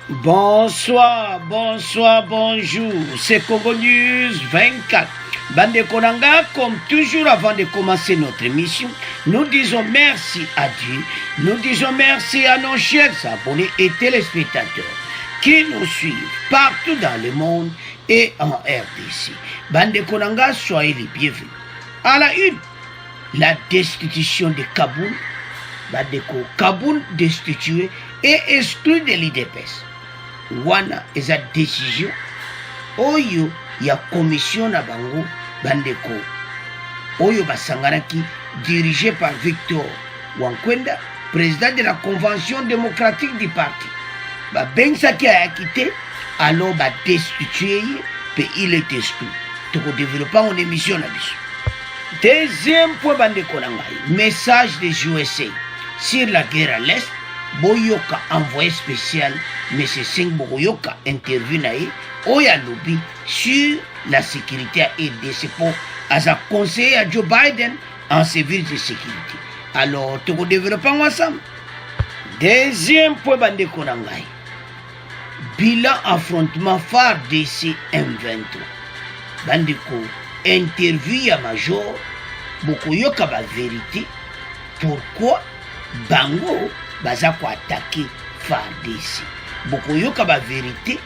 Bonsoir, bonsoir, bonjour. C'est Congo News 24. Bande Konanga, comme toujours avant de commencer notre émission, nous disons merci à Dieu. Nous disons merci à nos chers abonnés et téléspectateurs qui nous suivent partout dans le monde et en RDC. Bande Konanga, soyez les bienvenus. À la une, la destitution de Kaboul. Bandeko Kaboul destitué et exclu de l'IDPS. Wana eza décision oyo ya commission na bango bandeko oyo basanganaki dirigé par Victor Wankwenda, président de la convention démocratique du parti. Bensaki a quitté alors destitué puis il est exclu. Toko développer en émission na biso. Deuxième point bandeko na ngai, message des USA sur la guerre à l'est. Boyoka envoyé spécial M. Singh Boyoka interview naïe Oya Lobby sur la sécurité à RDC pour à conseiller à Joe Biden en service de sécurité. Alors, tout développons ensemble. Deuxième point bande konangai. Bilan affrontement phare DC M23. Bandeko interview à Major Bokoyoka ba vérité. Pourquoi Bango baza ko attaquer FARDC. Bokoyoka ba vérité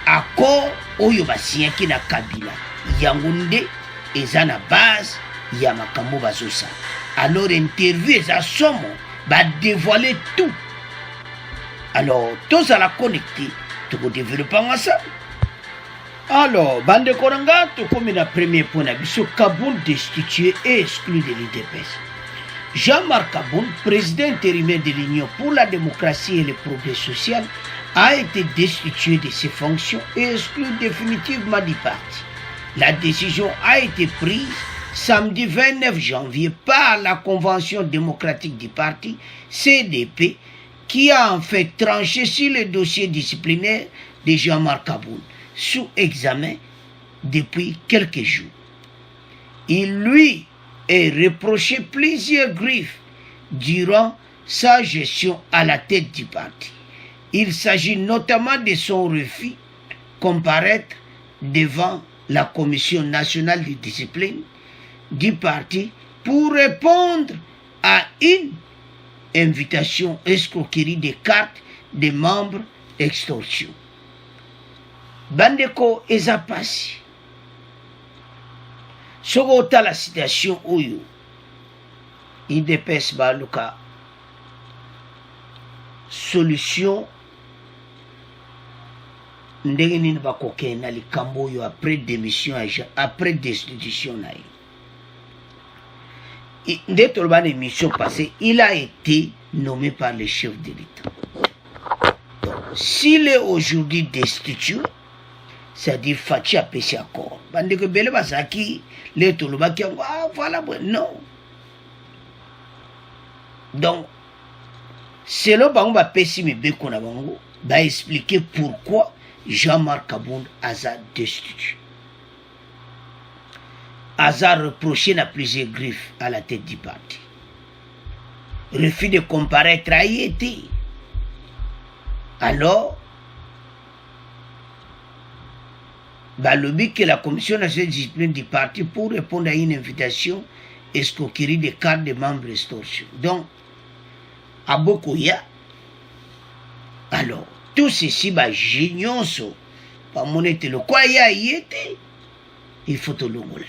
accord oyo basinyaki na Kabila yangunde eza na base ya makambo bazosa. Alors interview eza somo ba dévoiler tout. Alors tous à la connecter to développer ensemble. Alors bande koranga to comme na premier point na biso Kaboul destitué et exclu de l'IDPS. Jean-Marc Kaboul, président intérimaire de l'Union pour la démocratie et le progrès social, a été destitué de ses fonctions et exclu définitivement du parti. La décision a été prise samedi 29 janvier par la Convention démocratique du parti, CDP, qui a en fait tranché sur le dossier disciplinaire de Jean-Marc Kaboul, sous examen depuis quelques jours. Il lui et reproché plusieurs griffes durant sa gestion à la tête du parti. Il s'agit notamment de son refus de comparaître devant la Commission nationale de discipline du parti pour répondre à une invitation escroquerie des cartes des membres extorsion. Bandeko Ezapasi. Sogota la situation oyo IDPS baluka solution ndenge nini bakoke na likambo oyo après démission après destitution na ye nde toloba na émission passée il a été nommé par le chef de l'État. Donc s'il est aujourd'hui destitué, c'est-à-dire Fachi a péché accord. Bande que belle basaki les toloba qui voilà non. Donc selon bango ba péché me be kona bango ba expliquer pourquoi Jean-Marc Kaboul a destitué. A reproché na plusieurs griffes à la tête du parti. Refus de comparaître a été. Alors le but que la Commission nationale de discipline du parti pour répondre à une invitation escroquerie des cartes des membres extorsion. Donc, à Bokoya, alors, tout ceci, génial, pas mon été, le quoi y a été, il faut te le mouler.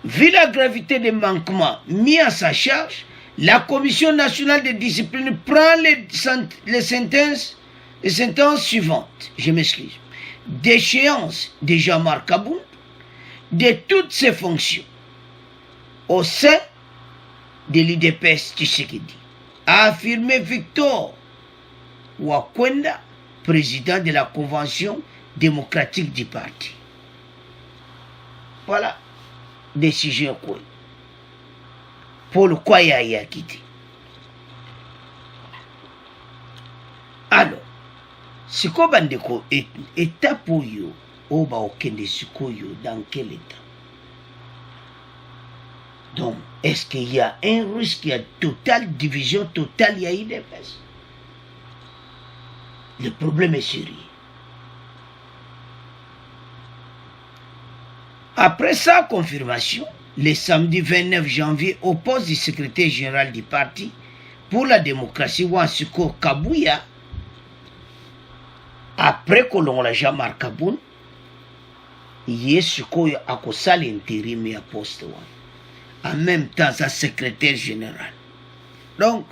Vu la gravité des manquements mis à sa charge, la Commission nationale de discipline prend les sentences suivantes. Je m'excuse. D'échéance de Jean-Marc Kaboul de toutes ses fonctions au sein de l'IDPS Tshisekedi, a affirmé Victor Wankwenda, président de la Convention démocratique du parti. Voilà, décision quoi. Pour le quoi il a quitté. Alors, siko bandeko étape oyo oba okende sikoyo dans quel état? Donc, est-ce qu'il y a un risque, il y a totale division totale, il y a IDPS? Le problème est sérieux. Après sa confirmation, le samedi 29 janvier, au poste du secrétaire général du parti pour la démocratie, Wansiko Kabuya, après que l'on l'a Jean-Marc Kaboun, il est à cause de l'intérim à poste. En même temps, sa secrétaire général. Donc,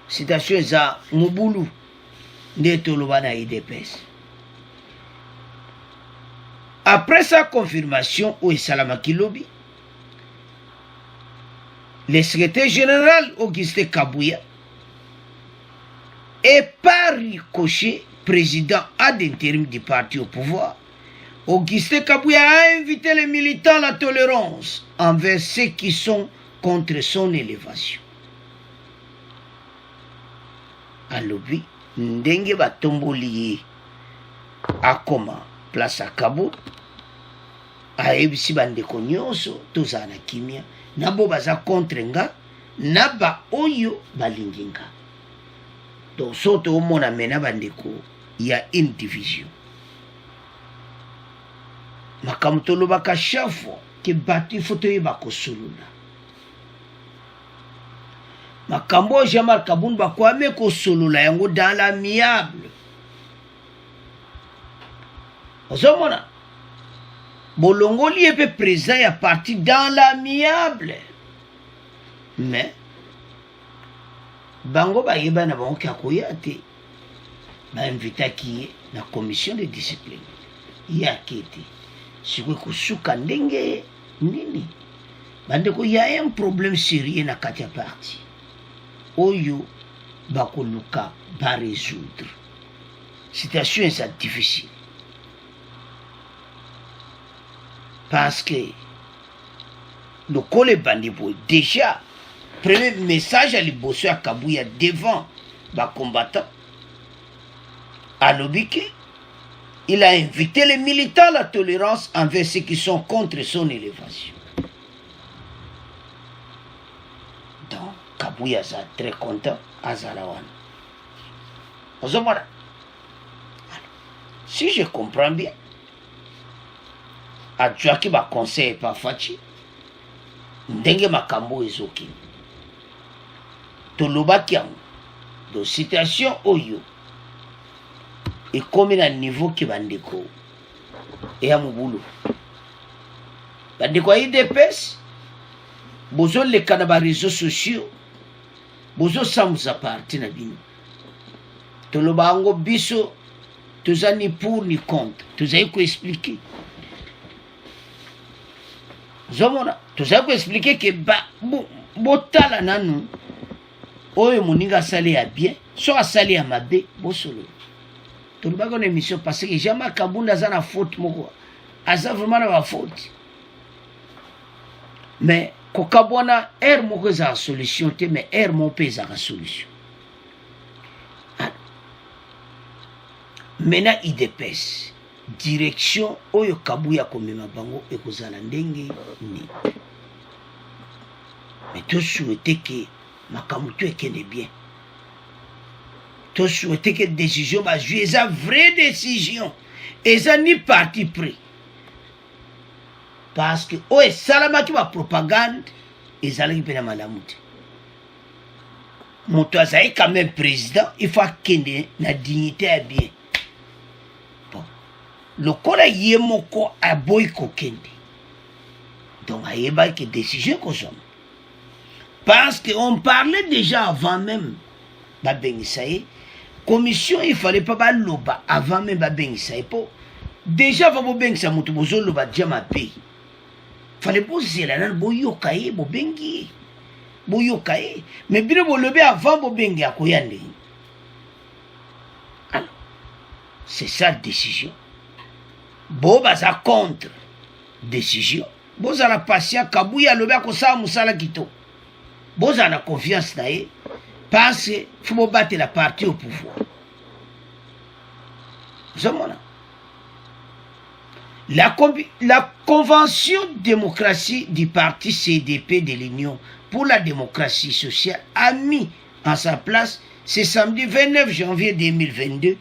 citation za Mouboulou, Netolobana IDPS. Après sa confirmation au Salamaki Lobby, le secrétaire général Augustin Kabouya et par ricochet président ad intérim du parti au pouvoir, Augustin Kabouya a invité les militants à la tolérance envers ceux qui sont contre son élévation. À lobby, ndenge batomboli akoma place à Kabo, a ebisi bandeko nyonso tozala na kimia, nabo baza contre nga, naba oyo balingi nga. Donc soto omona mena bandeko, il y a une division. Makambo tolobaka chaque fois que batu foto yeba kosolula. Makambo Jean-Marc Kaboun bakwame kosolula yango dans l'amiable. Ozomona bolongoli epe présent ya parti dans l'amiable. Mais bango bayeba na bango ki akoya te. Ba invita ki na commission de discipline. Ya kete. Sikwe kusuka ndenge nini. Bandeko y a un problème sérieux na kati ya parti. Oyo bakoluka ba résoudre. Situation est difficile. Parce que le col bandibo déjà premier message à l'Ibosso à Kabouya devant les combattants à l'Obiki, il a invité les militants à la tolérance envers ceux qui sont contre son élévation. Donc Kabouya est très content à Zalawan. Si je comprends bien, à Djaki ba conseil par Fachi, ndenge makambo ezoki. Tolobaki yango, de situation oyo, et comme à niveau qui bandeko, et à Mouboulou. Bandeko a IDPS, bozo le kanaba réseaux sociaux, bozo samza parti na bino. Tolobango biso, toza ni pour ni contre, toza yiko expliquer. Zomona, toza yiko expliquer que botala nanu, oyo moninga sali a bien, so a sali a mabe, bosolo. Toloba kon émission parce que Jean-Marc Kaboun aza na faute moko, aza vraiment na faute. Mais kokabwana air moko za solution te, mais air mon pesa la solution. Maintenant IDPS direction oyo Kabuya komema bango ekozala ndenge ni. Mais tout souhaiter que makambo to ekende bien. Tout souhaiter que décision va jouer eza vraie décision. Eza ni parti pris. Parce que oye salamaki ba propagande ezalaki pena malamu te. Moto azali quand même président, il faut kende na dignité à bien. Le corps est moko a boy kokende. Donc il y a des décisions qu'on somme. Parce qu'on parlait déjà avant même Babengisaye. Commission, il ne fallait pas loba avant même Babengisaye. Déjà avant Babengisaye, il fallait loba déjà pays. Il fallait pas zéla boyokaye bobengi. Boyokaye. Mais bien bon lobe avant bobengi akoyande. Alors, c'est ça la décision. Boba za contre décision. Boza la patient Kabuya loba ko sa musala kito. Boza na confiance na ye parce que faut battre la partie au pouvoir. Zamona. La convention démocratie du parti CDP de l'Union pour la démocratie sociale a mis en sa place ce samedi 29 janvier 2022,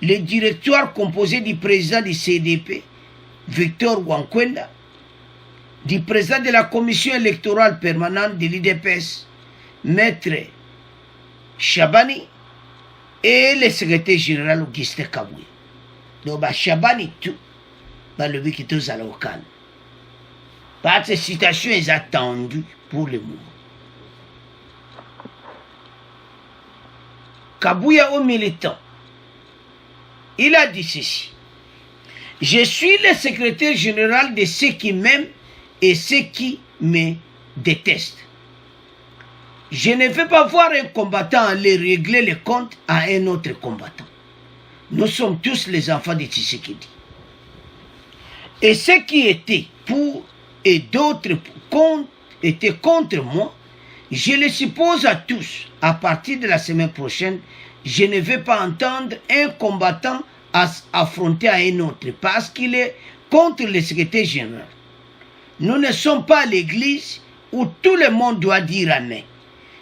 le directoire composé du président du CDP, Victor Wankwenda, du président de la commission électorale permanente de l'IDPS, Maître Chabani, et le secrétaire général Augustin Kabouya. Donc, Chabani, tout, le but qui est à local. Parce que cette situation est attendue pour le moment. Kabouya au militant, il a dit ceci. Je suis le secrétaire général de ceux qui m'aiment et ceux qui me détestent. Je ne vais pas voir un combattant aller régler les comptes à un autre combattant. Nous sommes tous les enfants de Tshisekedi. Et ceux qui étaient pour et d'autres étaient contre moi, je les suppose à tous, à partir de la semaine prochaine, je ne vais pas entendre un combattant affronter à un autre parce qu'il est contre le secrétaire général. Nous ne sommes pas à l'église où tout le monde doit dire amen.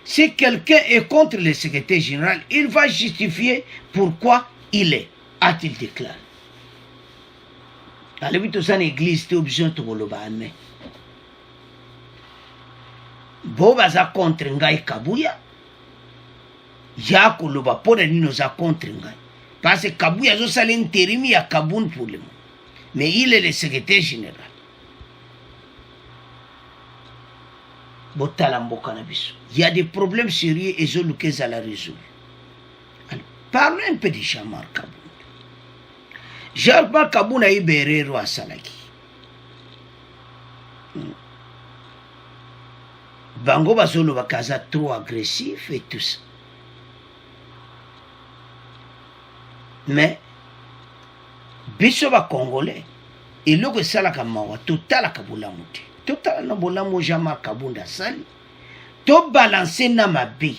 Si quelqu'un est contre le secrétaire général, il va justifier pourquoi il est, a-t-il déclaré. Dans le but de l'église, tu es obligé de te dire amen. Boba za contre ngai Kabouya, ya koloba pona nino za contre ngai. Parce que Kabouya zo sale intérim ya Kaboun pour le moment. Mais il est le secrétaire général. Il y a des problèmes sérieux et je le à la résoudre. Alors, parlons un peu de Jean-Marc Kaboun. Jean-Marc Kaboun a eu Berero à Salaki. Bango Bazolo Bakaza trop agressif et tout ça. Mais, Bisoba Congolais, et le Salaka Mawa, total à Kaboulamouti. Total na bolamu Jean-Marc Kaboun sali. To balancer na mabe.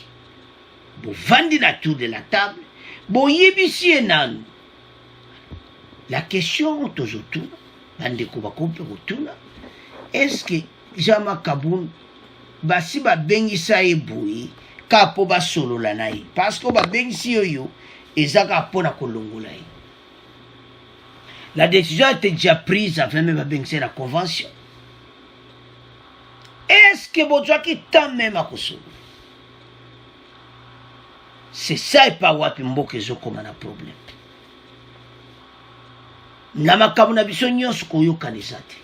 Bo vandi na tour de la table. Bo yebisi enanu. La question tozotouna, bande kubakope kutuna, est-ce que Jean-Marc Kaboun basi ba bengisa eboui kapo ba solo la naï parce que ba bengisi yo ezaka pona kolongola yi. La décision était déjà prise avant même ba bengisa la convention. Est-ce que Bodjoa qui t'a même à Kosovo? C'est ça et pas wapi mboke zo comme un problème. Namakabu na biso nyonso koyoka nesate.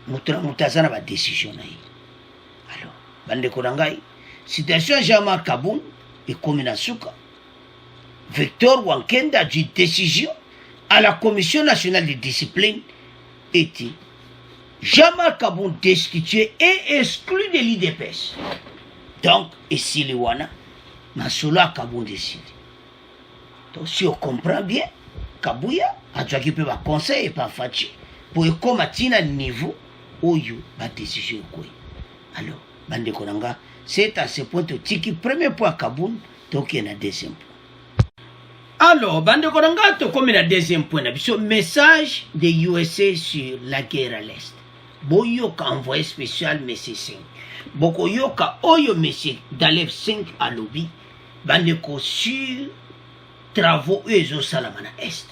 Mutazana ba décision na yi. Alors, bande korangai, situation Jean-Marc Kaboun et Komina Souka. Victor Wankenda a dit décision à la Commission nationale de discipline était Jean-Marc Kaboun destitué et exclu de l'IDPS. Donc, et si les wana, Masolo Kaboun décide. Donc, si on comprend bien, Kabouya a dit qu'il peut pas conseiller et pas fatiguer pour combattre à niveau où il y a une décision. Alors, bande konanga, c'est à ce point que tiki premier point Kaboun, donc il y a un deuxième point. Alors, bande konanga, to comme il y a un deuxième point, le message de USA sur la guerre à l'Est. Boyoka envoyé spécial Messie 5. Bokoyoka Oyo Messie d'Alef 5 à lobby. Bandeko sur travaux Ezo Salamana Est.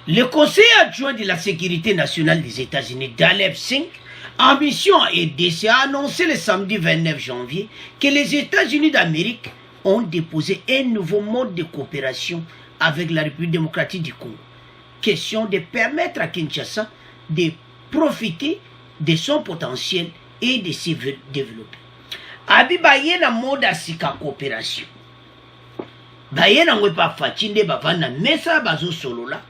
Le conseil adjoint de la sécurité nationale des États-Unis d'Alef 5, en mission à EDC, a annoncé le samedi 29 janvier que les États-Unis d'Amérique ont déposé un nouveau mode de coopération avec la République démocratique du Congo. Question de permettre à Kinshasa de profiter de son potentiel et de se développer. Abi bayena mode asika coopération. Bayena ngwe pa fatinde bavana mesa bazo solola.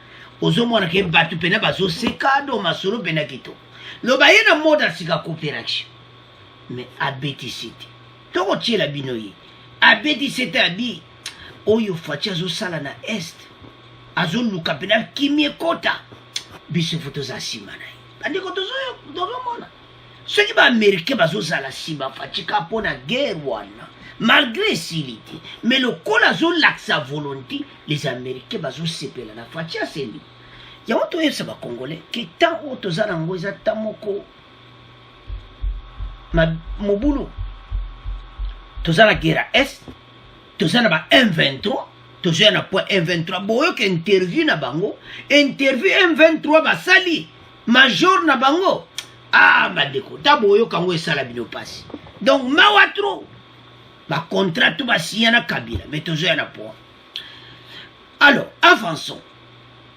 Ozo mwana ke batu pena bazo sekado masolo pena kito. Lo bayena mode asika coopération. Mais abeti cité. Toko tiela binoyi. Abeti cité abi oyo fatia zo sala na est. Azo luka pena kimie kota. Biso foto za simana. Andiko tozo mona. Ceux qui sont américains sont à la ciba, pour la guerre, malgré s'ilité. Mais le colazo l'axe à volonté, les Américains sont séparés. La fatia c'est lui. Il y a un autre ça va congolais qui tant autres arango za tamoko ma mobulu. Tous à la guerre à est, tozana ba M23 tozana point M23 boyo ke interview na bango interview M23 basali major na bango bandeko ta boyo kango esala bino pasi donc mawa trop ba contrat tout ba siana Kabila mais tozana point. Alors avançons.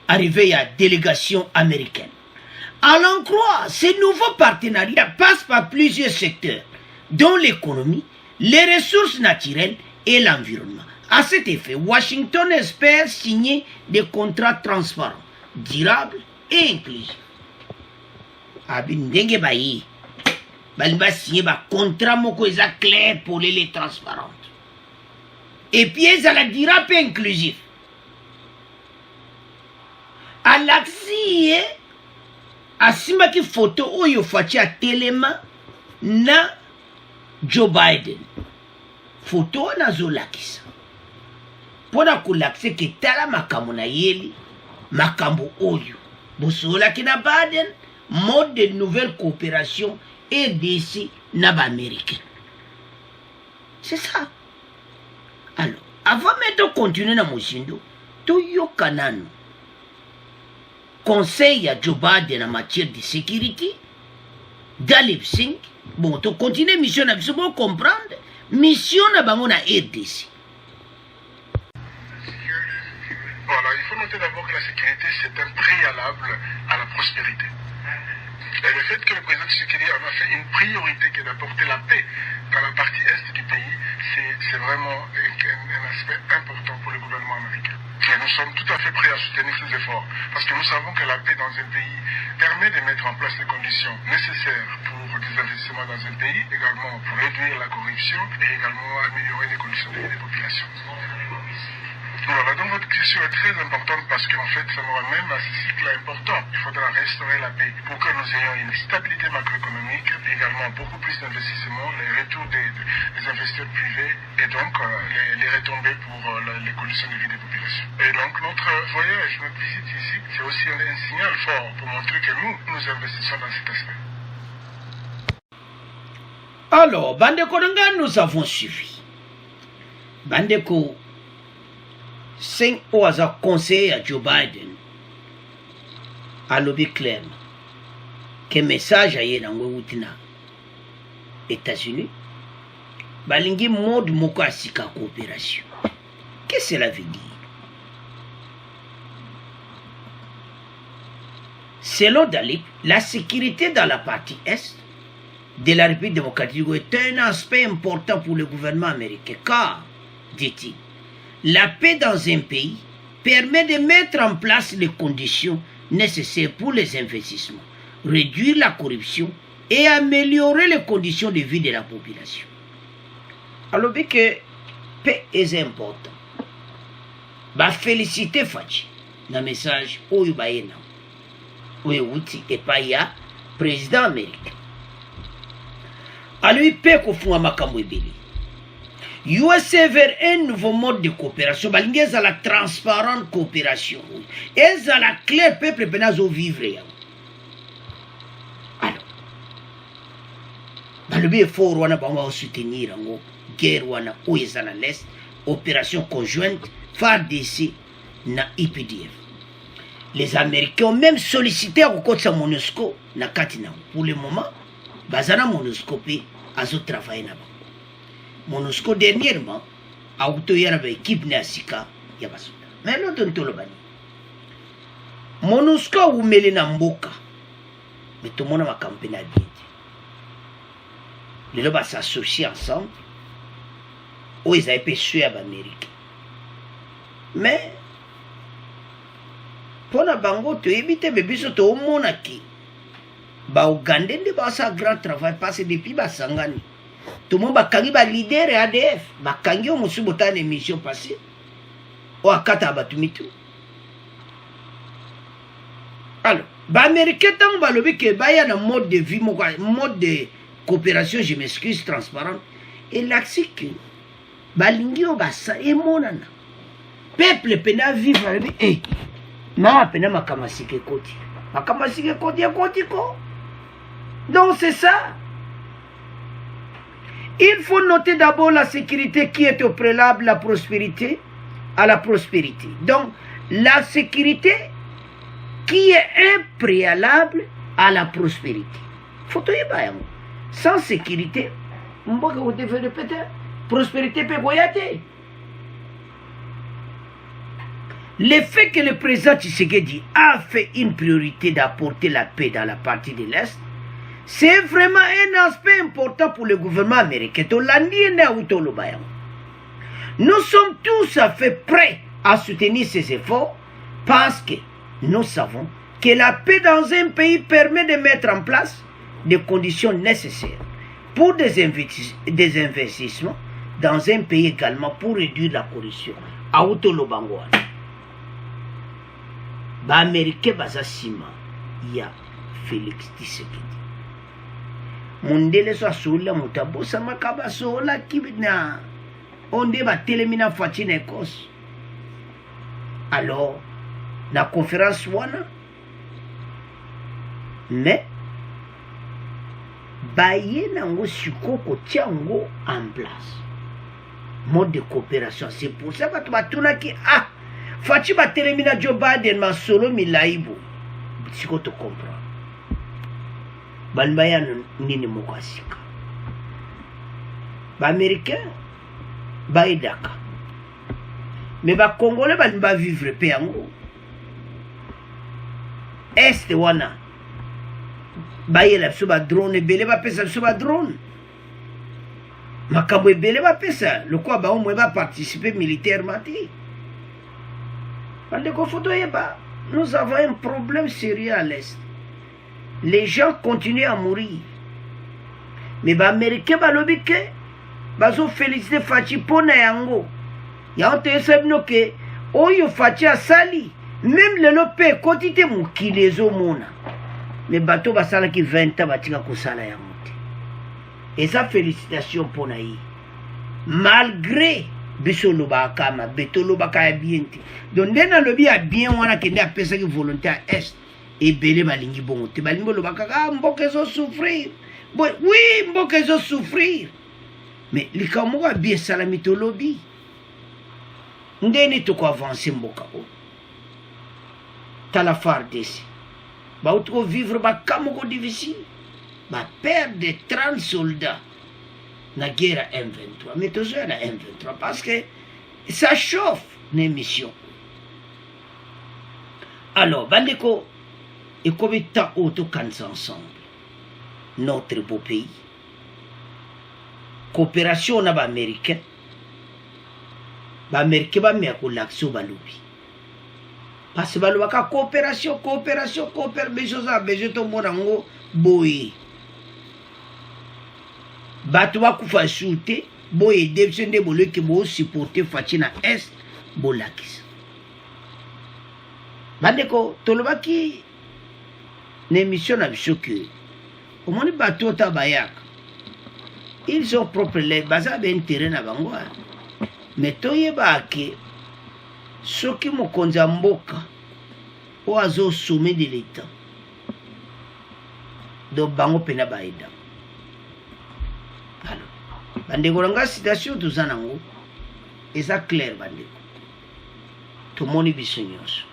Arrivé à la délégation américaine. À l'en croire, ces nouveaux partenariats passent par plusieurs secteurs, dont l'économie, les ressources naturelles et l'environnement. À cet effet, Washington espère signer des contrats transparents, durables et inclusifs. Abindenge bayi, balba signer ba contrat moko eza clair pour les transparentes. Et puis ezala durable et inclusif. Alaxi asimaki photo oyo faci a telema na Joe Biden. Photo na zolakisa. Pona kolakise ke tala makambo na yeli, makambo oyo. Bosolaki na Biden, mode de nouvelle coopération et d'ici na ba américain. C'est ça. Alors, avant même de continuer na mosindo, to yokanano. Conseil à Joe Biden en matière de sécurité, d'Alipsing, bon, tu continues mission à comprendre, mission à Bangona RDC. Voilà, il faut noter d'abord que la sécurité, c'est un préalable à la prospérité. Et le fait que le président Tshisekedi en a fait une priorité qui est d'apporter la paix dans la partie est du pays, c'est vraiment un aspect important pour le gouvernement américain. Et nous sommes tout à fait prêts à soutenir ces efforts, parce que nous savons que la paix dans un pays permet de mettre en place les conditions nécessaires pour des investissements dans un pays, également pour réduire la corruption et également améliorer les conditions de vie des populations. Voilà, donc votre question est très importante parce qu'en fait, ça nous ramène à ce cycle important. Il faudra restaurer la paix pour que nous ayons une stabilité macroéconomique, également beaucoup plus d'investissements, les retours des investisseurs privés et donc les retombées pour les conditions de vie des populations. Et donc notre voyage, notre visite ici, c'est aussi un signal fort pour montrer que nous investissons dans cet aspect. Alors, Bandeko Nanga, nous avons suivi. Bandeko 5 ans à conseiller à Joe Biden a lobby clairement que message a dans États-Unis balingi mode moko asika coopération. Qu'est-ce que cela veut dire? Selon Dalip, la sécurité dans la partie est de la République démocratique du Congo est un aspect important pour le gouvernement américain car, dit-il, la paix dans un pays permet de mettre en place les conditions nécessaires pour les investissements, réduire la corruption et améliorer les conditions de vie de la population. Alors, bien que la paix est important, je félicite Fachi dans le message où il y a président américain. Alors, il peut qu'on makambo ebeli. USA vers un nouveau mode de coopération, balingue za la transparente coopération. Et za la claire peuple penazo vivre. Alors, dans le but fort, on va soutenir en guerre wana oueza na l'est, opération conjointe, FARDC na IPDF. Les Américains ont même sollicité à côté de MONUSCO na katina. Pour le moment, bazana MONUSCO pe azo travailler na ba. MONUSCO dernièrement a obtenu une équipe Nasika Yabasoda. Mais l'autre Ntolobani. MONUSCO ou Melena Mboka. Mais tout le monde a campé à bien. Les deux vont s'associer ensemble. Où ils avaient péché à l'Amérique. Mais, pour la bango, tu évites de biso to au monaki. Ba Ougandais de basa grand travail passé depuis Basangani. Tout le monde a un leader et ADF. Il y a une émission passée. Alors, les Américains ont un mode de vie, mode de coopération, je m'excuse, transparent. Et là, c'est que les peuple pena vivre et na pena makamasike koti. Makamasike koti ko. Donc c'est ça. Il faut noter d'abord la sécurité qui est au préalable la prospérité à la prospérité. Donc, la sécurité qui est un préalable à la prospérité. Faut y aller. Sans sécurité, vous devez répéter, prospérité peut goyater. Le fait que le président Tshisekedi a fait une priorité d'apporter la paix dans la partie de l'Est, c'est vraiment un aspect important pour le gouvernement américain. Nous sommes tous à fait prêts à soutenir ces efforts parce que nous savons que la paix dans un pays permet de mettre en place des conditions nécessaires pour des investissements dans un pays également pour réduire la corruption. Ba Américain bazasima ya Félix Tshisekedi. Mondele so sola mutabo sama kaba sola kibina. Onde ba telemina fatina Écosse. Alors, la conférence wana mais baye nango sikoko tiango en place. Mode de coopération. C'est pour ça que tu vas tourner qui Fachi ba telemina Joe Biden ma solo milaibu. Siko to comprendre. Banbaya nini mokasika. Ba américain ba idaka. Mais ba congolais ba vivre pe yango. Est wana. Ba yela suba drone bele ba pesa suba drone. Makambo ebele ba pesa. Le quoi ba au moins ba participer militairement. Nous avons un problème sérieux à l'Est. Les gens continuent à mourir. Mais les Américains ont félicité Fachi Pona Yango. Il y a un téléphone que Oyo Fachi a sali. Même le lopé, quantité mouki les homona. Mais bateau basala qui 20 ans batika kusala yamote. Et ça, félicitations pour Naï. Malgré Bissolo Bakama, Betolo Baka bien. Donc, dans le bien, bien, on a qu'une personne qui volontaire est et belé malingi bon. Te balingo le Baka, mbokezo souffrir. Oui, mbokezo souffrir. Mais les Kamoura bien salamito lobby. Ndeni to ko avancer mboka. T'as la farde. Ba outro vivre ba kamoko difficile. Ba perdre de 30 soldats. La guerre à M23, mais toujours à M23 parce que ça chauffe l'émission. Alors, Bandeko, et comme tant auto ensemble, notre beau pays, coopération na américain, américain va mettre l'action baloubi. Parce que balouaka coopération, besoin de morango boy. Batwa kufa shooter boye debsende bolo ke bo supporter Fatina Est bolakis. Bandeko tolobaki l'émission na bisoke. Au moins bateau tabayak. Ils ont propre les baza ben terrain na bango. Mais toyeba ke soki mokonzi mboka o azo sommet de l'état. Do bango pena baida. Bandeko nga citation tuzanango eza clair bandeko tomoni biso nyonso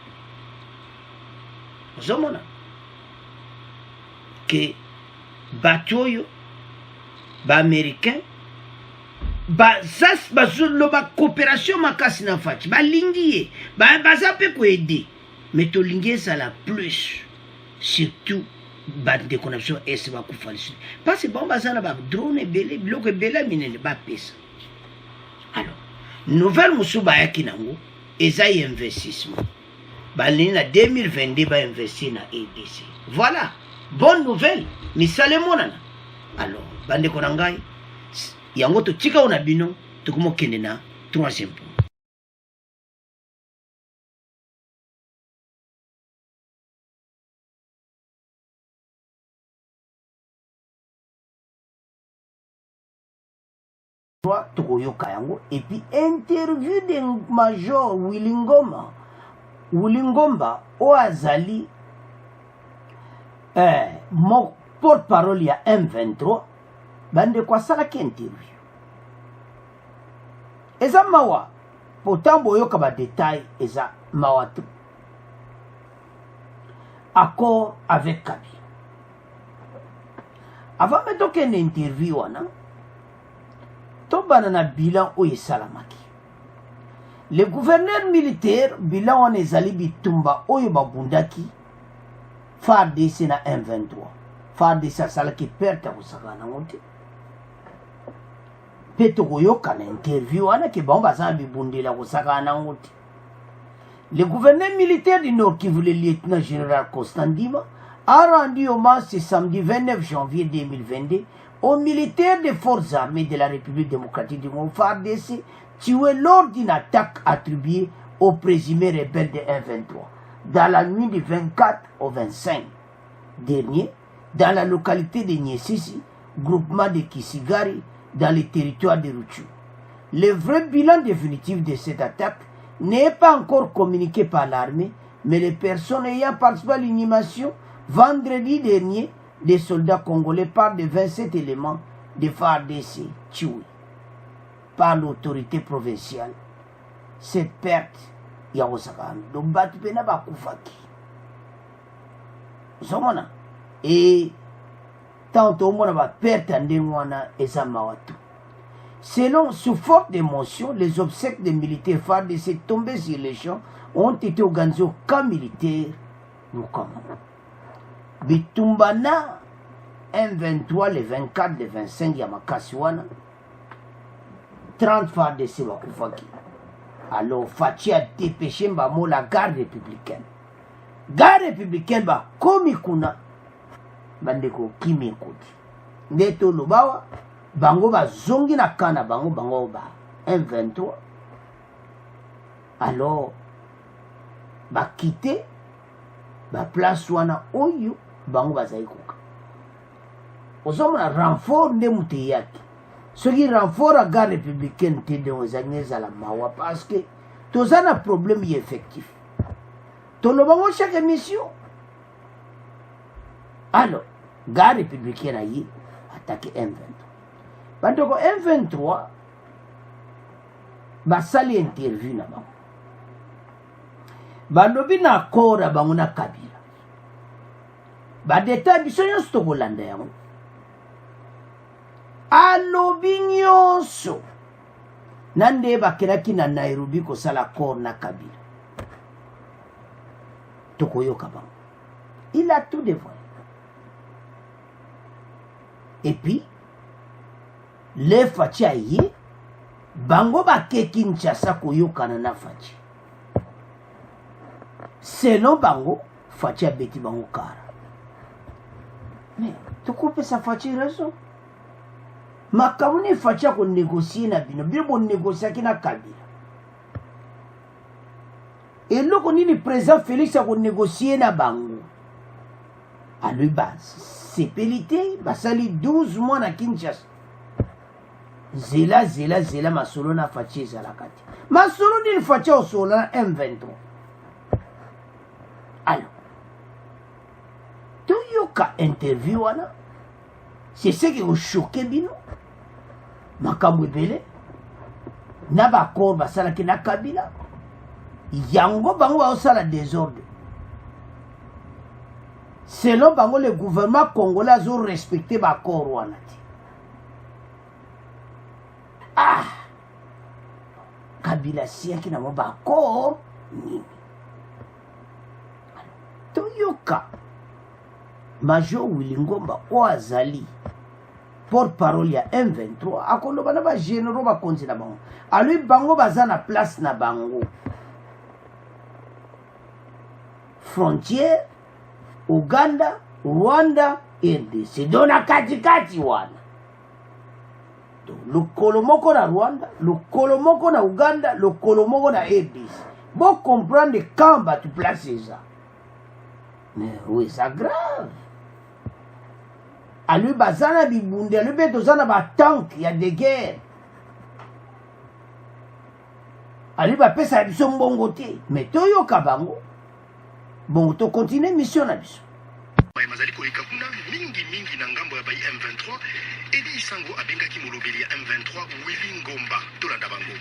ozomona ke bato oyo baaméricain bazoloba coopération makasi na Fachi balingi ye baza mpe koede mais tolingi ezala plus surtout bandeko na biso ese bakufa lisusu parce que bon baza na badrone ebele biloko ebele minene bapesa. Alors nouvelle mosusu bayaki nango eza ye investissement balingi na 2022 bainvestir na EDC. Voilà, bonne nouvelle misala emonana. Alors bandeko na ngai yango totika ona bino tokomokende na troisième point. Et puis interview de Major Willingomba Oazali mon porte-parole ya M23 bande kwa sala ki interview eza mawa pourtant boyoka ba détail eza mawa tout accord avec Kabila avant de toke une interview wana to banana bilan oyo esalamaki le gouverneur militaire bilan wana ezali bitumba oyo babundaki FARDC na M23 FARDC asalaki perte ya kosaka nango te mpe tokoyoka na interview wana ke bango baza na bibundela kosaka nango te. Le gouverneur militaire du Nord Kivu, le lieutenant général Constant Ndima, a rendu hommage ce samedi 29 janvier 2022 aux militaires des forces armées de la République démocratique du Congo FARDC tués lors d'une attaque attribuée aux présumés rebelles de M23 dans la nuit du 24 au 25 dernier dans la localité de Nyesisi, groupement de Kisigari, dans le territoire de Rutshuru. Le vrai bilan définitif de cette attaque n'est pas encore communiqué par l'armée, mais les personnes ayant participé à l'inhumation vendredi dernier des soldats congolais par de 27 éléments de FARDC tués par l'autorité provinciale. Cette perte, Yaosaka, donc Batupena Bakufaki. Somona. Et tantôt, on a perte en démoana et Zamawatu. Selon, sous forte émotion, les obsèques des militaires FARDC tombés sur les champs ont été organisés au camp militaire Lukama. Bitumbana, M23, le 24, le 25, Yamakasiwana, 30 FARDC Wakufaki. Alors, Fachi a dépêché Mbamo la garde républicaine. Garde républicaine, Komikuna, Bandeko Kimekoti. Neto Lubawa, bango ba zongi na kana bango ba M23 alors ba quitter ba place wana oyo bango bazali koka ozomona renfort nde muteyaki soki renfort à garde républicaine te de ozangeza la mawa parce que tozana problème effectif tolobango chaque émission alors garde républicaine ayi attaquer M23 Bandoko M23 basali interview na bango balobi na accord na bango na Kabila badeta biso nyonso tokolanda yango alobi nyonso nande bakelaki na Nairobi kosala accord na Kabila tokoyoka bango il a tout dévoilé et puis le Fachi aye bango bake Kinshasa koyokana na Fachi selon bango Fachi abeti bango kara mais tokope sa Fachi raison makamuni Fachi ko négocier na bino bon négocier ki na Kabila et loko nini président Félix ko négocier na bango à lui base c'est pelité basali 12 mois na Kinshasa Zela masolo na Fachi ezalakati masolo nini Fachi osolo na M23 alors toyoka interview wana c'est ce qui choqué bino makambo ebele na bakor basalaki na Kabila yango bango baosala désordre selon bango le gouvernement congolais azo respecté bakor wana te ah Kabila siaki na mo bakor nini toyoka Major Willy Ngomba oazali porte-parole ya M23 akoloba na ba généraux bakonzi na bango alui bango baza na place na bango frontière Uganda Rwanda RDC dona katikati wana lokolo moko na Rwanda lokolo moko na Uganda lokolo moko na RDC bon comprendre quand batu place ça mais oui c'est grave alui bazana bibunde alui beto zana ba tank ya de guerre alui ba pesa biso mbongo te mais toyoka bango bon to continuer mission na biso mazali koleka kuna mingi na ngambo ya M23 Eli Isango abengaki molobeli ya M23 Willy Ngomba tolanda bango.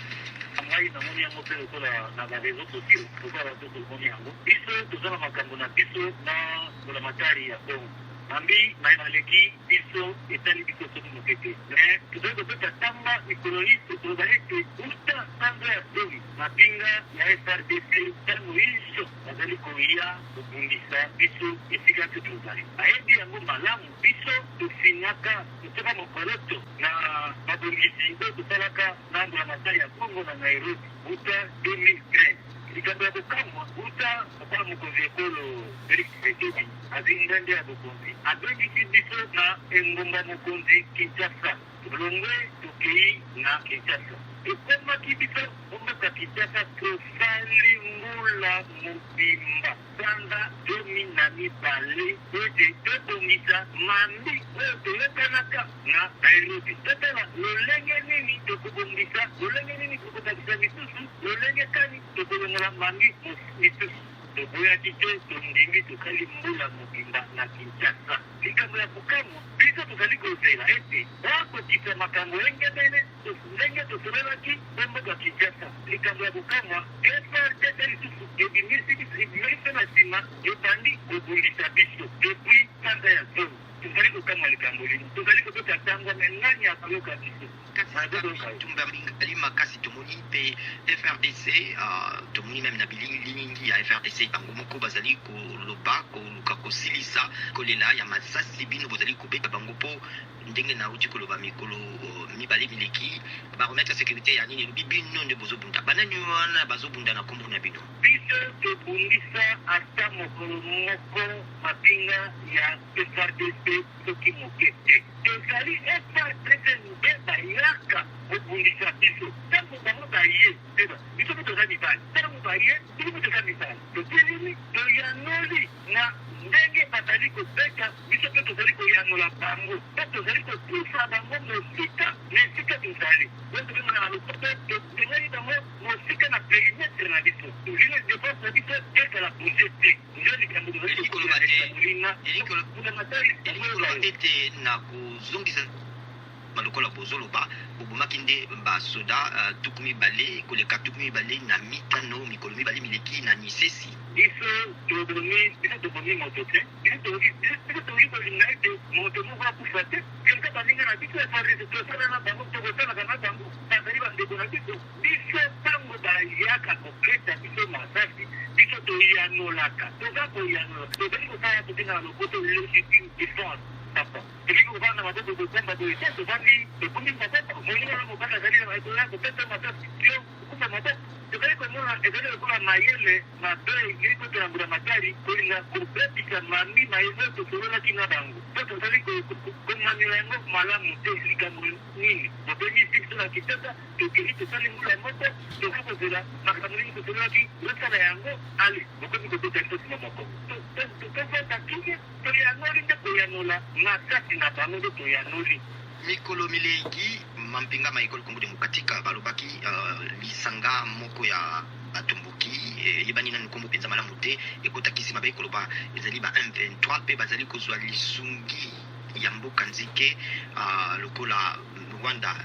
Ngai na moni yango pe lokola na barezo sociaux lokola bato moni yango biso tozala makambo na biso na bolamatari ya Congo mambi na maleki biso etali biso soki mokete mais tozali kobeta tamba mikoloniste tozali ete uta sango ya doni mapinga ya FRDC ntango iso bazali koya kobundisa biso esika te tozali ayebi yango malamu biso tofinaka totoka mokoloto na babongisi oyo tosalaka na mbulamatari ya Congo na Nairobi uta 2013 likambo ya kokamwa uta lokola mokonzi ekolo Felix Tshisekedi azinga nde ya bokonzi abengisi biso na engumba mokonzi Kinshasa longwe tokei na Kinshasa ekomaki biso omboka Kinshasa tosali ngula mobimba sanza 2002 ete tobongisa mambi oyo toyokanaka na Nairobi totala lolenge nini tokobongisa lolenge nini tokobakisa misusu lolenge kani tokolongola mambi misusu toboyaki te tondimi tokali mbula mobimba na Kinshasa likambo ya kokamwa biso tozali kozela ete bakotisa makambo engemene ndenge tosolelaki bomboka Kinshasa likambo ya kokamwa FRDC lisusu ebimisi na nsima ebandi kobundisa biso depuis sanza ya zone tozali kokamwa likambo lino tozali kobeta ntango me nani akoyoka biso tumbali makasi tomoni mpe FRDC tomoni meme na bilingi ya FRDC bango moko bazali koloba koluka kosilisa kolela ya masasi bino bozali kobeta bango mpo ndenge nauti koloba mikolo mibale mileki baremettre sécurité ya nini elobi bino nde bozobunda banani wana bazobunda na kombo na bino biso tobundisa ata mokolo moko mapinga ya FRDC soki moke te tozali FRDC nde bayaka kobundisa biso ntango bango baye eba biso mpe toza mibali ntango baye biso mpe toza mibali totelemi toyanoli na ndenge bazali kobeta biso mpe tozali koyanola bango mpe tozali kopusa bango mosika na esika tozali otobenga na lokoto tozengeli bango mosika na perimetre na biso tozili defense na biso ekala bouge te ndio likambo tozali kolina ete na kozongisa malokola bozoloba bobomaki nde basoda tuku mibale koleka tuku mibale na mitano mikolo mibale mileki na nisesi biso tobomi moto te biso toyi kolinga ete moto moko akufa te kelka baninga na biso efarisi tosala na bango tokosalaka na bango bazali bandeko na biso biso ntango bayaka koketa biso masasi biso toyanolaka toza koyanola tozali kosala tobenga na lokoto légitime défense papa tolingi kobana na maboko kokomba boye te tozali tokomi maboko molinga na mobali azali na ekoya kopesa masasi yo kokumba maboko tozali komona ezali lokola mayele mabe ngiri kotela mbulamatari kolinga kobebisa mami mayezo tosololaki na bango po tozali komamela yango malamu te likambo nini bobengisi biso na Kinshasa tokeli tosali mbula moko tokoki kozela makambo nini tosololaki tosala yango ale bokomi kobeta lisosima moko tozota kimia toyanoli nde koyanola masasi na bango nde toyanoli mikolo milengi mampinga maekolo Kongo Demokratika balobaki lisanga moko ya batomboki yebani nanu kombo penza malamu te ekotakisi mabe koloba ezali ba M23 pe bazali kozwa lisungi ya mboka nzike lokola Rwanda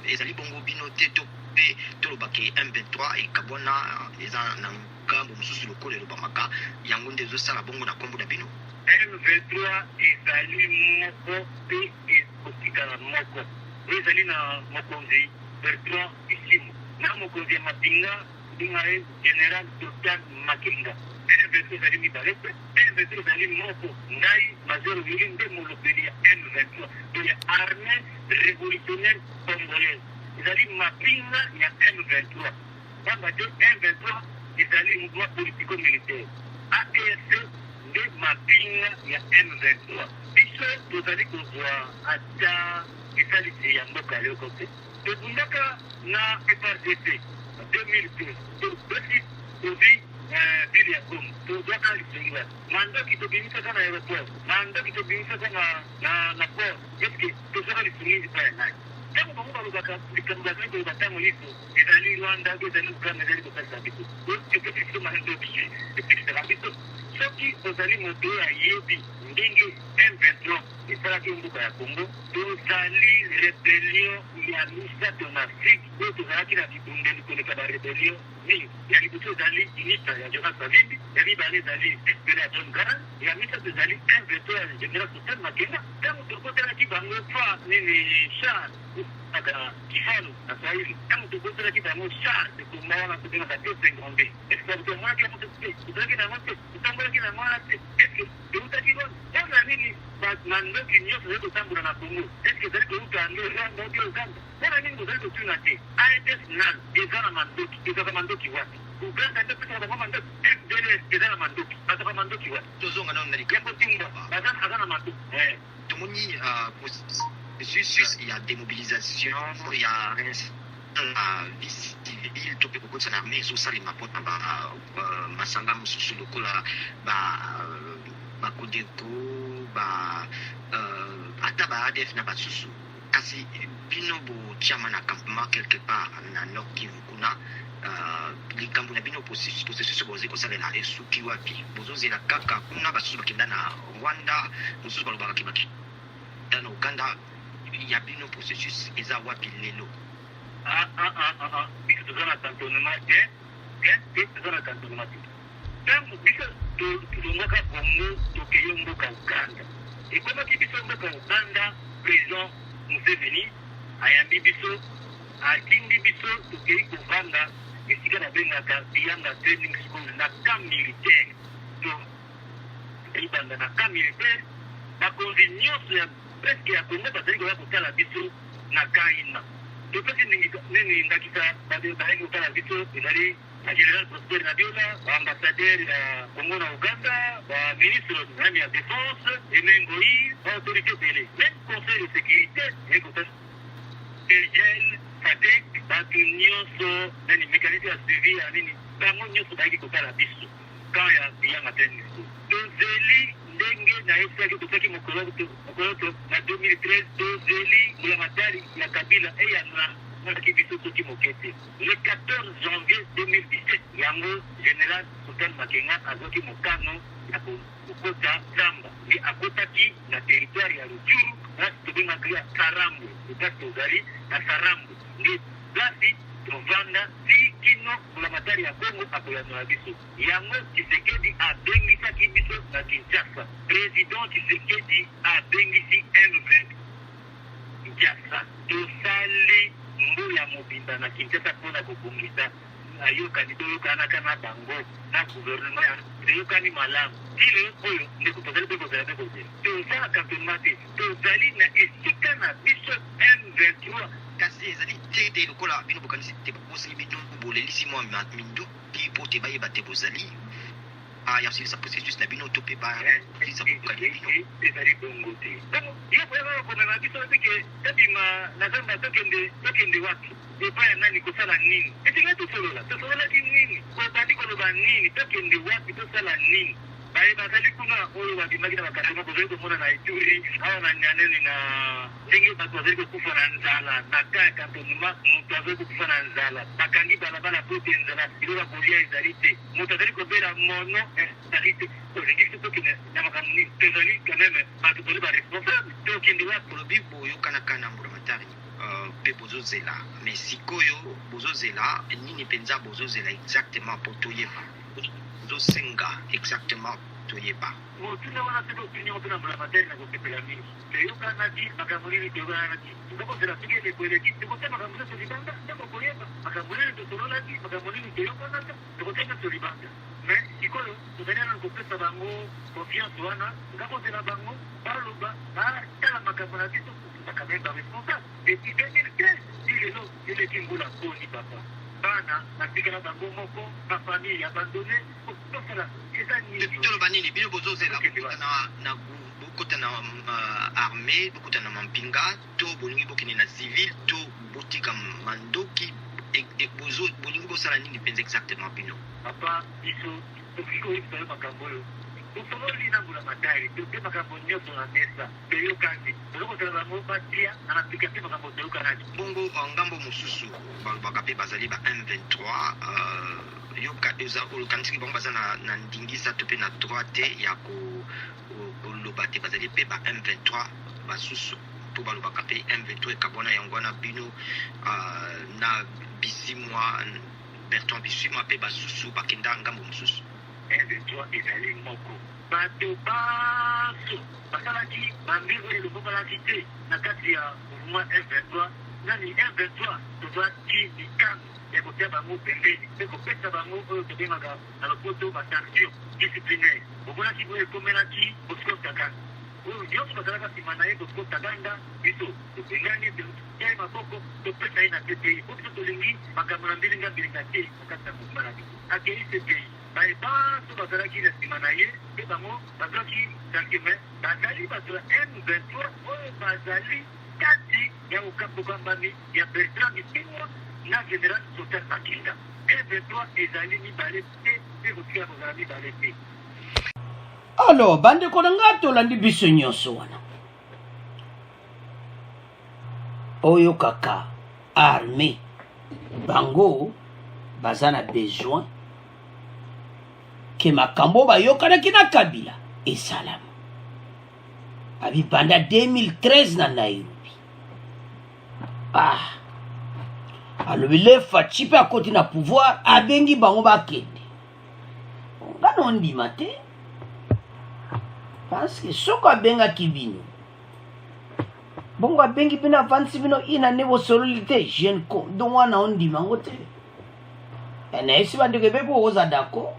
ezali bongo bino te to pe tolobaki M23 ekabwana eza na ngambo mosusu lokola elobamaka yango nde ezosala bongo na kombo na bino M23 ezali moko pe ekotikala moko ezali na mokonzi Bertrand Bisimwa na mokonzi ya mapinga bingaye General Dr Makenga M23 ezali mibale pe M23 ezali moko ngai Major Willy nde molobeli ya M23 to ya armée révolutionnaire congolaise ezali mapinga ya M23 pamba te M23 ezali mouvement politico-militaire AEC nde mapinga ya M23 biso tozali kozwa ata esalisi ya mboka leko te tobundaka na FRDC 2012 tosi tozi ville ya Goma tozwaka lisonga mandoki tobimisaka na aéroport mandoki tobimisaka na port eske tozwaka lisongi epa ya nani ntango bango balobaka likambo bazali koloba ntango nyonso ezali Rwanda ezali Uganda ezali kosalisa biso ekoti biso mandoki epelisaka biso soki tozali moto ya yebi ndenge M23 esalaki mboka ya Congo tozali rebellion ya misato na Afrique oyo tozalaki na bibundeli koleka barebellion mingi ya liboso ezali unita ya Jonas Savimbi ya mibale ezali espere ya John Garang ya misato ezali M23 ya General Sultan Makenga ntango tokotelaki bango fa nini char aka kifalo na Swahili ntango tokotelaki bango char ekoma wana tobengaka te 52 eske tomonaki yango te tozalaki nango te totambolaki nango wana te eske toutaki wana mpona nini mandoki nyonso ezali kotambola na Congo eske ezali kouta ndoki Uganda mpona nini tozali kotuna te AFS nano eza na mandoki ezaka mandoki wapi Uganda nde pesaka bango mandoki FDLS eza na mandoki bazaka mandoki wapi tozonga nano na yango timba aza na mandoki tomoni processus ya démobilisation ya vie civile to mpe kokotisa na armée ezosalema mpona masanga mosusu lokola bakodeko ata ba-ADF na basusu kasi bino botiama na campement quelque part na Nord Kivu kuna likambo na bino processus bozi kosalela esuki wapi bozozela kaka kuna basusu bakenda na Rwanda mosusu balobaka kebaki na Uganda ya bino processus eza wapi lelo biso toza na cantonnement te toza na cantonnement te ntango biso tozongaka Congo tokeye mboka Uganda ekomaki biso mboka Uganda président Museveni ayambi biso atindi biso tokei kovanda esika babengaka Bianga Training School na camp militaire to ebanda na camp militaire bakonzi nyonso ya presque ya Congo bazali koya kotala biso na kaina topesi nini ndakisa bazali kotala biso ezali na général Prosper Nabiola baambassadeur ya Congo na Uganda baministre nami ya défense Emengoi baautorité bele même conseil de sécurité ekotasi Elgel Sadek bato nyonso nani mécanisme ya suivi ya nini bango nyonso bayaki kotala biso quand ya Bianga Training School tozeli ndenge na esaki tosaki mokolo na 2013 tozeli mbulamatari ya Kabila eyanga naki biso soki moke te le 14 janvier 2017 yango général Sultan Makenga azwaki mokano ya kokota zamba nde akotaki na territoire ya Rutshuru place tobengaka ya Sarambwe place tozali na Sarambwe nde place tovanda tikino mbulamatari ya Congo akoyanola biso yango Tshisekedi abengisaki biso na Kinshasa président Tshisekedi abengisi M20 Kinshasa tosali mbula mobimba na Kinshasa mpona kobongisa ayokani toyokanaka na bango na gouvernement toyokani malamu tile oyo ndeko tozali mpe kozala mpe kozela tozala cantonnement te tozali na esika na biso M23 kasi ezali te lokola bino bokanisi te bosali bino bolelisi mwa minduki mpo te bayeba te bozali ya kosilisa processus na bino to mpe basilisa bokali bino ezali bongo te donc yo koyaka komema biso teke tobima na zamba tokende wapi epai ya nani kosala nini etingai tosololaki nini obandi koloba nini tokende wapi tosala nini bazali kuna oyo babimaki na bakatama kozali komona na Ituri awa na nyanene na ndenge bato bazali kokufa na nzala na ka ya cantonnement moto azali kokufa na nzala bakangi balabala po te nzala biloko ya kolia ezali te moto azali kobela mono ezali te olingi biso tokende na makambo nini tozali quand même bato tozali baresponsable tokende wapi olobi boyokanaka na mbulamatari mpe bozozela mais sikoyo bozozela nini mpenza bozozela exactement po toyeba bozosenga exactement toyeba motuna wana te opinion mpona mbulamatari na kokepela mingi toyokanaki makambo nini toyokanaki tokozela soki elekoeleki tokotya makambo nyonso libanda ntango koyeba makambo nini tosololaki makambo nini toyokanaka tokotya nyonso libanda mais sikoyo tozali nano kopesa bango confiance wana ngakozela bango baloba batala makambo na biso bakame baresponsable depuis 2015 ilelo eleki mbula mponi papa bana natikala bango moko bafamille abandone tosala eza nini toloba nini bino bozozela bokota na armée bokota na mampinga to bolingi bokende na civil to botika mandoki bolingi bosala nini mpenza exactement bino papa biso tokiki koyebisa yo makambo oyo tosololi na mbulamatari tote makambo nyonso na mesa toyokani tozokosala bango batia na application makambo toyokanaki bongo ngambo mosusu balobaka mpe bazali ba M23 kanisi bango baza na ndingisa to pe na droite ya koloba te bazali pe ba M23 basusu po balobaka pe M23 ekabwana yango wana bino na bisimwa Bertrand Bisimwa pe basusu bakenda ngambo mosusu M23 ezali moko bato baso basalaki bambiro eloko balaki te na kati ya mouvement M23 nani M23 tozwaki likambo ya kotia bango pembeni mpe kopesa bango oyo tobengaka na lopoto basanction disciplinaire omonaki boyo ekomelaki bosikotaka oyo nyonso bazalaka nsima na ye bosikotaganda biso tobengani yai maboko topesa ye na ppi po biso tolingi makambo na mbilinga te na kati ya mouvement na biso akei cpi baye baso bazalaki na nsima na ye mpe bango bazwaki sankeme bazali bato ya M23 oyo bazali kati ya okambokambami ya Bertrand Bisimwa na général Soter Makinda. M23 ezali mibale te pe kotika kozala mibale te. Alors bandeko na nga tolandi biso nyonso wana oyo kaka armée bango baza na besoin ke makambo bayokanaki na Kabila esalamu abibanda 2013 na Nairobi alobi le Faci mpe akoti na pouvoir abengi bango bakende ngana ondima te parce que soko abengaki bino bongo abengi bino avandisi bino ina ne bosololi te jeune con donc wana ondima ngo te nayesi bandeko epepe okoza dako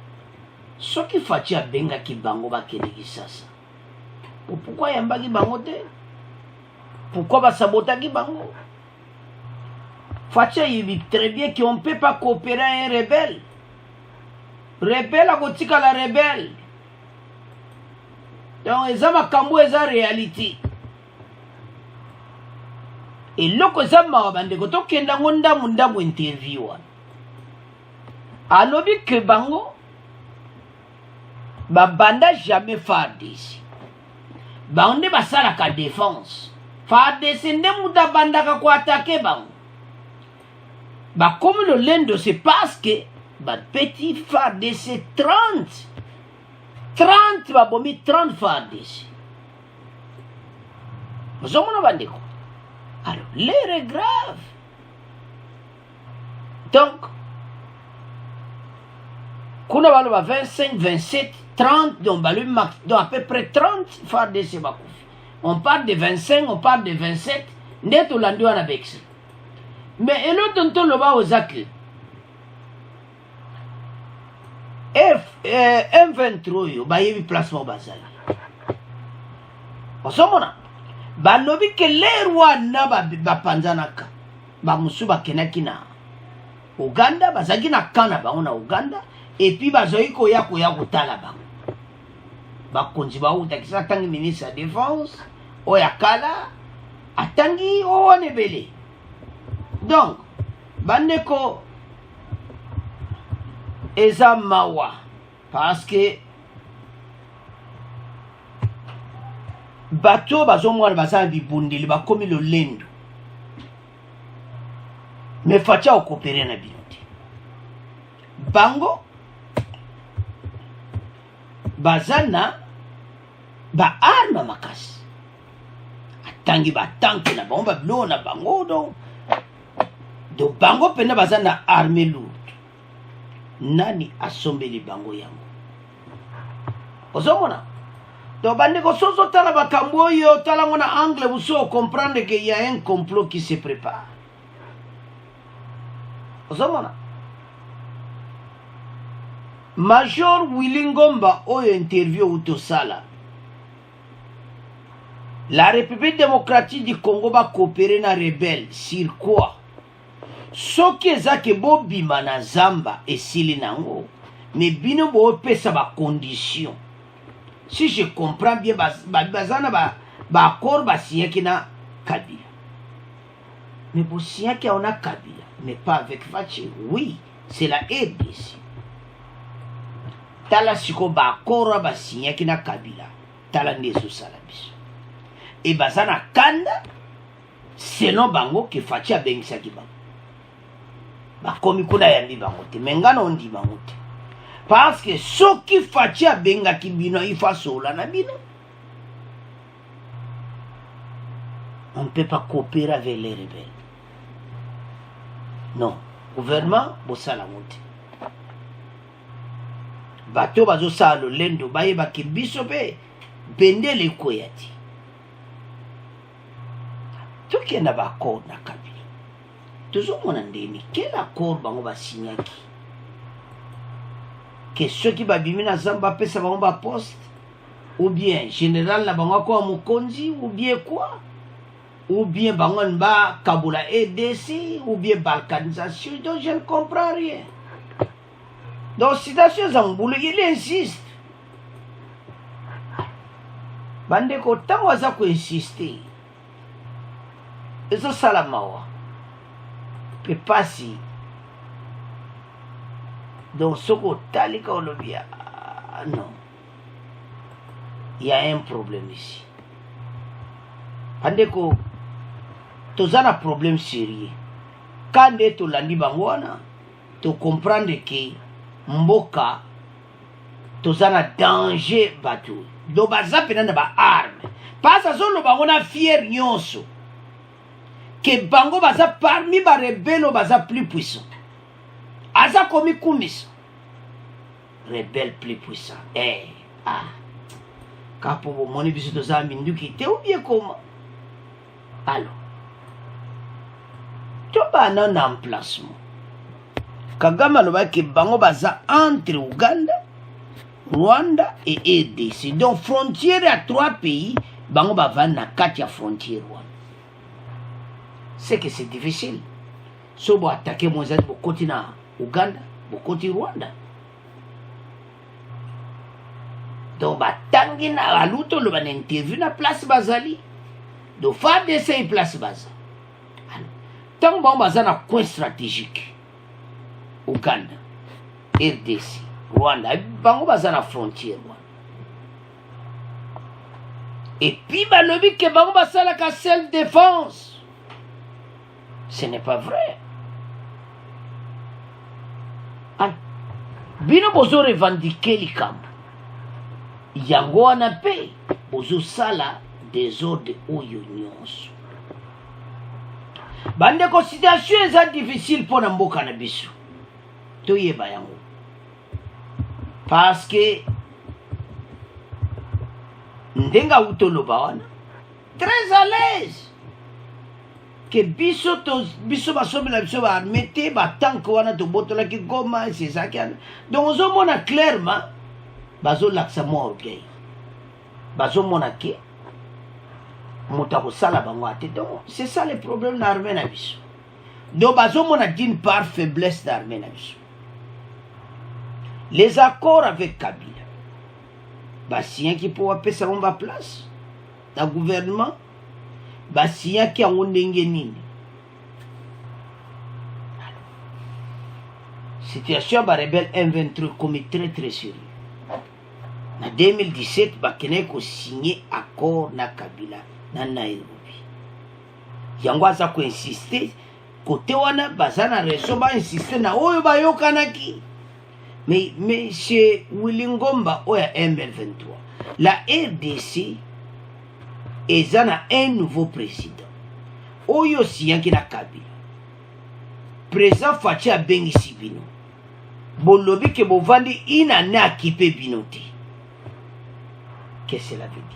soki Faci abengaki bango bakendeki sasa pourquoi yambaki bango te pourquoi basabotaki bango Faci yebi très bien qu'on ne peut pas coopérer à un rebelle. Rebelle à kotika la rebelle. Donc, eza makambo eza réalité. Et loko eza mawabande koto kenda ngonda mundamu interview. Alobi ke bango babanda jamais FARDC. Bande basala ka défense. FARDC nde muda bandaka ko attaquer bango. Comme le lendo, c'est parce que petit FARDC 30 babomi 30 FARDC. Vous avez dit alors, l'air est grave. Donc, quand on va 25, 27, 30, donc à peu près 30 FARDC. On parle de 25, on parle de 27, net au lando en avec ça. Mais l'autre tonton le bas aux actes. M23 yo ba yebi placement bazali. Osomona. Ba lobi ke le rwanda ba panzanaka. Ba musuba kenaki na Uganda bazaki na kana ba ona Uganda et puis bazoi ko ya kotala ba. Ba konzi ba utakisa tangi ministre de défense oyakala atangi o nebele. Donc, bandeko eza mawa parce que bato bazomwana baza bibundeli bakomi le lendo mais Faci okopere na bino te bango bazana ba arma makasi atangi batanke na bango babilo na bango donc donc bango pena bazana armée lourde nani asombeli bango yango ozomona donc bandeko soso tala bakambo yo tala ngona angle buso comprendre que il y a un complot qui se prépare ozomona Major Willy Ngomba oyo interview utosala la République démocratique du Congo va coopérer na rebelle sur quoi soki ezake bobima na zamba esili nango mais bino bopesa ba condition si je comprends bien bazana ba accord basiaki na Kabila mais bosiaki on a Kabila mais pas avec Faci oui c'est la RDC tala siko ba accord basiaki na Kabila tala ndezo sala biso et bazana kanda selon bango ke Faci abengisaki bango bakomi kuna yambi bango te me ngana ondi bango te parce que ceux qui faci abengaki bino ifasola na bino. On ne peut pas coopérer avec les rebelles. Non. Gouvernement, bosala monte. Bato bazo sa lo lendo baye baki biso pe bendele koyati. Toki na ba accord na Kabila. Toujours mon ndeni, quel accord bango ba signaki? Que ceux qui ba bimina zamba pesa bango ba poste ou bien général na bango ko mokonzi ou bien quoi? Ou bien bango ba Kabula EDC ou bien balkanisation, donc je ne comprends rien. Donc citation Zamboulou, il insiste. Bande ko tango aza ko insister. Eso salamawa. Pe pasi. Donc soko talika olobia. Non. Il y a un problème ici. Bande ko tozana problème sérieux. Quand to landi bangwana, to comprendre que mboka tozana danger batu. Do baza pena na ba arme. Pasa solo bangona fier nyonso. Que bango baza parmi ba rebelle baza plus puissant. Aza komi kumis. Rebelle plus puissant. Kapo bo moni biso tozana minduki te ou bien comment? Alors Toba non emplacement. Kagame aloba ke bango baza entre Ouganda, Rwanda et RDC. Donc frontière à 3 pays, bango bava na kati ya frontière Rwanda. C'est que c'est difficile. So bo attaquer Mozambique bo koti na Ouganda, bo koti Rwanda. Donc ba tangi na aluto lo ba na interview na place bazali. Do fa dessin place baza. Tant bon baza na coin stratégique. Ouganda, RDC, Rwanda, bango baza na frontière. Et puis balobi que bango basala ka self-défense. Ce n'est pas vrai. Bino bozo revendiquer likambo. Yango wana pe bozo sala désordre oyo nyonso. Bande considération eza difficile pour na mboka na biso. Toyeba yango. Parce que ndenga utoloba wana très à l'aise. Que biso basomela biso ba armete ba tank wana to botola ki goma c'est ça qui. Donc on mona clairement bazo laksa mo orgueil. Bazo mona ke Moutako-sala bango ate. Donc, c'est ça le problème de l'armée na biso. Donc, on a d'une part faiblesse de l'armée na biso. Les accords avec Kabila. Basien qui peut appeler ça en place. Dans le gouvernement. Basien qui a un nini. Situation de rebelle M23 comme très très sérieux. En 2017, Bakene a signé accord na Kabila. Na Nairobi. Yango aza ko insister côté wana bazana raison ba insister na oyo ba yokanaki. Mais monsieur Wilingomba oya M23. La RDC ezana un nouveau président. Oyo siyanki na Kabila. Président Fachi abengi sibino. Bolobi ke bovandi ina na kipe binote. Qu'est-ce que cela veut dire?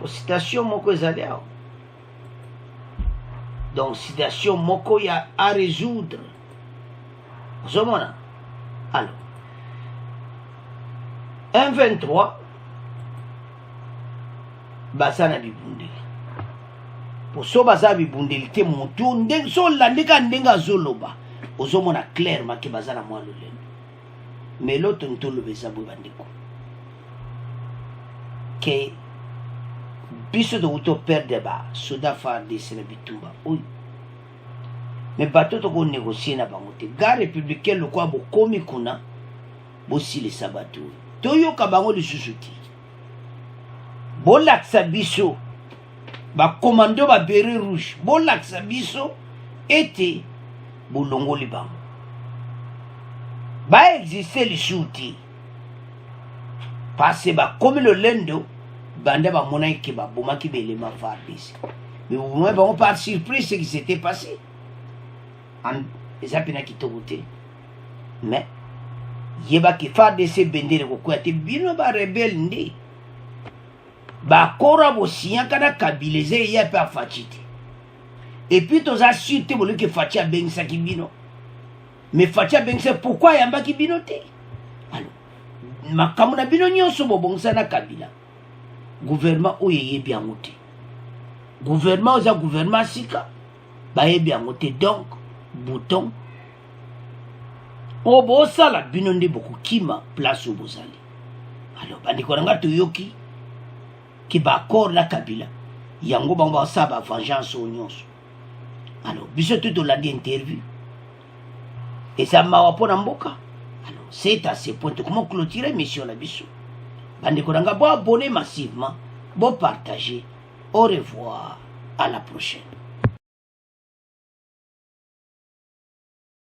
Citation moko ezali awa. Donc citation moko ya à résoudre. Zomona. Alors 1-23 baza na bibundeli. Pour so baza bibundeli te mutu ndenge so landika ndenga zoloba. Ozomona clairement ke baza na mwa lolendo. Mais l'autre ntolobe zabwe bandiko. Que biso de auto perdre ba soda fa de sena bitumba oui mais bato to ko négocier na bango te gare républicaine le quoi bo komi kuna bo sili sabatu to yoka bango le susuti bo laksa biso ba commando ba beret rouge bo laksa biso ete bo longoli bango ba exister les shooting parce que comme le lendo bande ba mona ki ba boma ki bele ma FARDC mais au moins on par surprise ce qui s'était passé en ezapina ki togote mais yeba ki FARDC bendele ko kwate bino ba rebelle ndi ba kora bo siyankana kabileze ya pa fatite et puis tous a suite bolo ki fatia bengisa ki bino mais fatia bengisa pourquoi yamba ki bino te alors makambo na bino nyonso bobongisa na kabila gouvernement oyeyebi yango te gouvernement oza gouvernement sika bayebi yango te donc bouton oyo bosala bino nde bokokima place oyo bozali alors bandeko na nga toyoki ki baaccord na kabila yango bango basala bavengeance oyo nyonso alors biso to tolandi interview eza mawa mpo na mboka. Alors c'est à ce point comment clôturer mission na biso bandeko na nga bo abonner massivement bo partager. Au revoir, à la prochaine.